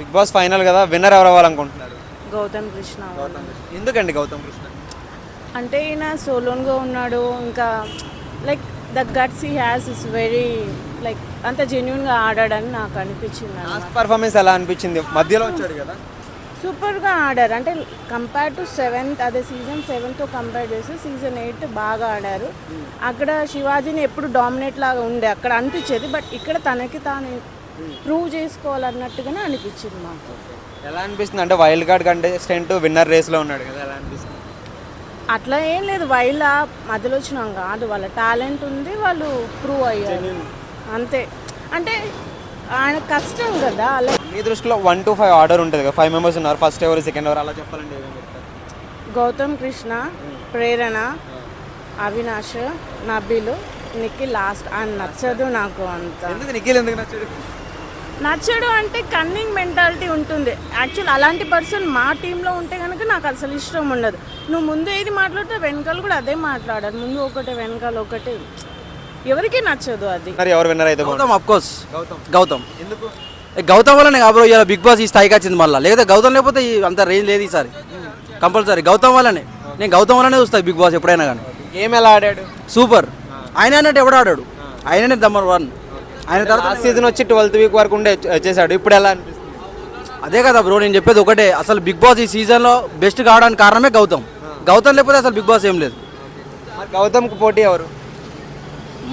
Big Boss final కదా, winner ఎవరు అవ్వాలనుకుంటున్నారు? గౌతమ్ కృష్ణ ఎందుకండి గౌతమ్ కృష్ణ? అంటే ఈయన సోలోన్గా ఉన్నాడు, ఇంకా like the guts he has is very like అంత జెన్యున్గా ఆడాడని నాకు అనిపించింది. లాస్ట్ పర్ఫార్మెన్స్ ఎలా అనిపించింది? మధ్యలో వచ్చాడు కదా. సూపర్గా ఆడారు, అంటే కంపేర్ టు సీజన్ 7తో కంపేర్ చేస్తే సీజన్ 8 బాగా ఆడారు. అక్కడ శివాజీని ఎప్పుడు డామినేట్ లాగా ఉండే అక్కడ అనిపించేది, బట్ ఇక్కడ తనకి తాను ప్రూవ్ చేసుకోవాలన్నట్టుగానే అనిపించింది మాకు. ఎలా అనిపిస్తుంది అంటే వైల్డ్ కార్డ్ కంటెస్టెంట్ విన్నర్ రేస్లో ఉన్నాడు కదా, ఎలా అనిపిస్తుంది? అట్లా ఏం లేదు, వైల్డ్ మధ్యలో వచ్చినాం కాదు, వాళ్ళ టాలెంట్ ఉంది, వాళ్ళు ప్రూవ్ అయ్యారు అంతే. అంటే ఆయన కష్టం కదా. అలా మీ దృష్టిలో 1 to 5 ఆర్డర్ ఉంటుంది కదా, 5 మెంబర్స్ ఉన్నారు, ఫస్ట్ ఎవరు సెకండ్ ఎవరు అలా చెప్పాలంటే ఏమేమి చెప్తారు? గౌతమ్ కృష్ణ, ప్రేరణ, అవినాష్, నబీలు, నిఖిల్ లాస్ట్. ఆయన నచ్చదు నాకు అంత. ఎందుకు నిఖిల్ ఎందుకు నచ్చడు అంటే కన్నింగ్ మెంటాలిటీ ఉంటుంది. యాక్చువల్ అలాంటి పర్సన్ మా టీంలో ఉంటే కనుక నాకు అసలు ఇష్టం ఉండదు. నువ్వు ముందు ఏది మాట్లాడితే వెనకాల కూడా అదే మాట్లాడారు, ముందు ఒకటే వెనకాల ఒకటే, ఎవరికి నచ్చదు అది. మరి ఎవరు విన్నర్ అయితే? Gautam of course. గౌతమ్ ఎందుకు? గౌతమ్ వల్లనే కాబో ఇలా బిగ్ బాస్ ఈ స్థాయికి వచ్చింది మళ్ళీ, లేకపోతే గౌతమ్ లేకపోతే అంత రేంజ్ లేదు ఈసారి. కంపల్సరీ గౌతమ్ వల్లనే, నేను గౌతమ్ వల్లనే చూస్తాను బిగ్ బాస్ ఎప్పుడైనా కానీ. గేమ్ ఎలా ఆడాడు? సూపర్. ఆయన అన్నట్టు ఎవడు ఆడాడు, ఆయననే నంబర్ 1. ఆయన తర్వాత సీజన్ వచ్చి 12th వీక్ వరకు ఉండే వచ్చేసాడు, ఇప్పుడు ఎలా అనిపిస్తుంది? అదే కదా బ్రో, నేను చెప్పేది ఒకటే, అసలు బిగ్ బాస్ ఈ సీజన్లో బెస్ట్ కావడానికి కారణమే గౌతమ్. గౌతమ్ లేకపోతే అసలు బిగ్ బాస్ ఏం లేదు. మరి గౌతమ్కి పోటీ ఎవరు?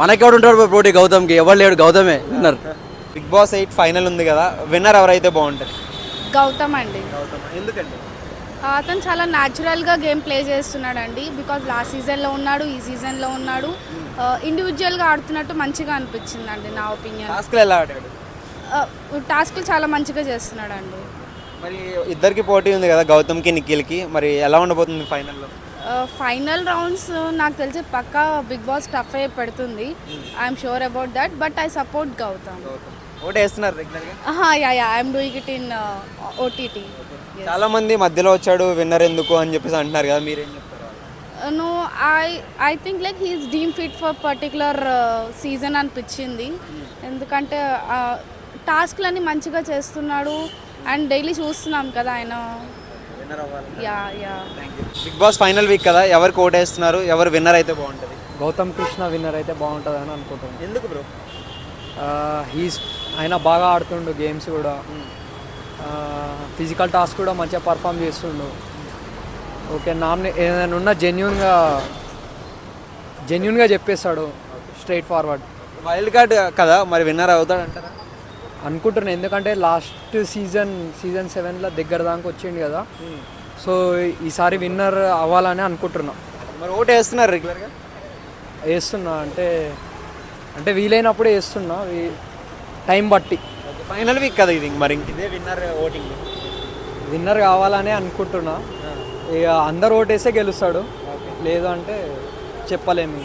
మనకెవడు ఉంటాడు పోటీ గౌతమ్కి? ఎవరు లేడు, గౌతమే విన్నర్. బిగ్ బాస్ 8 ఫైనల్ ఉంది కదా, విన్నర్ ఎవరైతే బాగుంటుంది? గౌతమ్ అండి. ఎందుకండి? అతను చాలా న్యాచురల్గా గేమ్ ప్లే చేస్తున్నాడు అండి. బికాజ్ లాస్ట్ సీజన్లో ఉన్నాడు, ఈ సీజన్లో ఉన్నాడు, ఇండివిజువల్గా ఆడుతున్నట్టు మంచిగా అనిపించింది అండి నా ఒపీనియన్. టాస్క్లు ఎలా ఆడాడు? టాస్క్లు చాలా మంచిగా చేస్తున్నాడు అండి. మరి ఇద్దరికి పోటీ ఉంది కదా, గౌతమ్కి నిఖిల్కి, మరి ఎలా ఉండబోతుంది ఫైనల్లో? ఫైనల్ రౌండ్స్ నాకు తెలిసి పక్కా బిగ్ బాస్ టఫ్ అయ్యి పెడుతుంది. I'm sure about that, but I support Gautam. Vote వేస్తున్నారు రెగ్యులర్గా? I'm doing it in OTT. చాలా మంది మధ్యలో వచ్చాడు విన్నర్ ఎందుకు అని చెప్పేసి అంటున్నారు కదా, మీరేం చెప్తారు? No, I think like he's deem fit for particular season అనిపించింది. ఎందుకంటే టాస్క్లన్నీ మంచిగా చేస్తున్నాడు అండ్ డైలీ చూస్తున్నాం కదా ఆయన. బిగ్ బాస్ ఫైనల్ వీక్ కదా, ఎవరికి ఓటు వేస్తున్నారు, ఎవరు విన్నర్ అయితే బాగుంటుంది? గౌతమ్ కృష్ణ విన్నర్ అయితే బాగుంటుంది అని అనుకుంటున్నాను. ఎందుకు బ్రో? ఆయన బాగా ఆడుతుండు గేమ్స్ కూడా, ఫిజికల్ టాస్క్ కూడా మంచిగా పర్ఫామ్ చేస్తుండు. ఓకే, ఏదైనా ఉన్న జెన్యున్గా చెప్పేస్తాడు, స్ట్రైట్ ఫార్వర్డ్. వైల్డ్ కార్డ్ కదా, మరి విన్నర్ అవుతాడు అంటారా? అనుకుంటున్నాను, ఎందుకంటే లాస్ట్ సీజన్ 7లో దగ్గర దాకా వచ్చిండు కదా, సో ఈసారి విన్నర్ అవ్వాలని అనుకుంటున్నా. మరి ఓటు వేస్తున్నారు రెగ్యులర్గా? వేస్తున్నా, అంటే వీలైనప్పుడు వేస్తున్నా, టైం బట్టి. ఫైనల్ వీక్ కదా ఇది, మరి ఇదే విన్నర్ ఓటింగ్. విన్నర్ కావాలనే అనుకుంటున్నా. ఇక అందరు ఓటేస్తే గెలుస్తాడు, లేదు అంటే చెప్పలేము.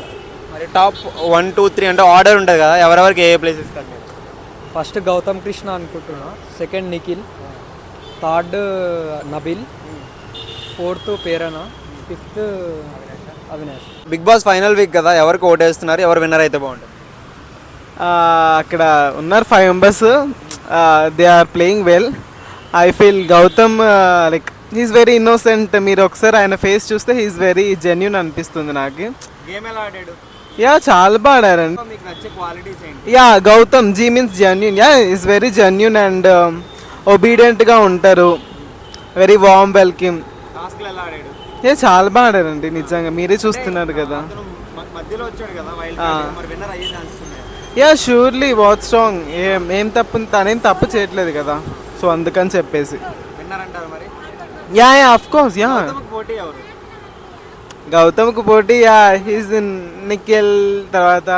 మరి టాప్ 1, 2, 3 అంటే ఆర్డర్ ఉంటుంది కదా, ఎవరెవరికి ఏ ప్లేస్ ఇస్తారు? ఫస్ట్ గౌతమ్ కృష్ణ అనుకుంటున్నా, second Nikhil, third Nabeel, fourth Prerana, fifth Avinash. Bigg Boss final week కదా, ఎవరికి ఓటు వేస్తున్నారు, ఎవరు విన్నర్ అయితే బాగుంటుంది? అక్కడ ఉన్నారు 5 members, they are playing well. I feel Gautam like he's very innocent. మీరు ఒకసారి ఆయన ఫేస్ చూస్తే హీఈస్ వెరీ జెన్యున్ అనిపిస్తుంది నాకు. గేమ్ ఎలా ఆడాడు? యా, చాలా బాగా ఆడారండి. మీకు నచ్చే క్వాలిటీస్ ఏంటి? Yeah, Gautam ji means genuine. Yeah, is very genuine and ఒబీడియంట్గా ఉంటారు, వెరీ వార్మ్ వెల్కమ్. టాస్క్లు ఎలా ఆడాడు? యా, చాలా బాగా ఆడారండి, నిజంగా మీరే చూస్తున్నారు కదా. మధ్యలో వచ్చాడు కదా వైల్డ్ కార్డ్, మరి విన్నర్ అయ్యే ఛాన్సెస్ ఉన్నాయి. Yeah, surely. వాట్ స్ట్రాంగ్, ఏం తప్పు, తనేం తప్పు చేయట్లేదు కదా, సో అందుకని చెప్పేసి విన్నర్ అంటారు మరి. Yeah yeah, of course. Yeah, పోటీ ఎవరు? గౌతమ్కి పోటీ, యా, హీస్ ఇన్ నిఖిల్, తర్వాత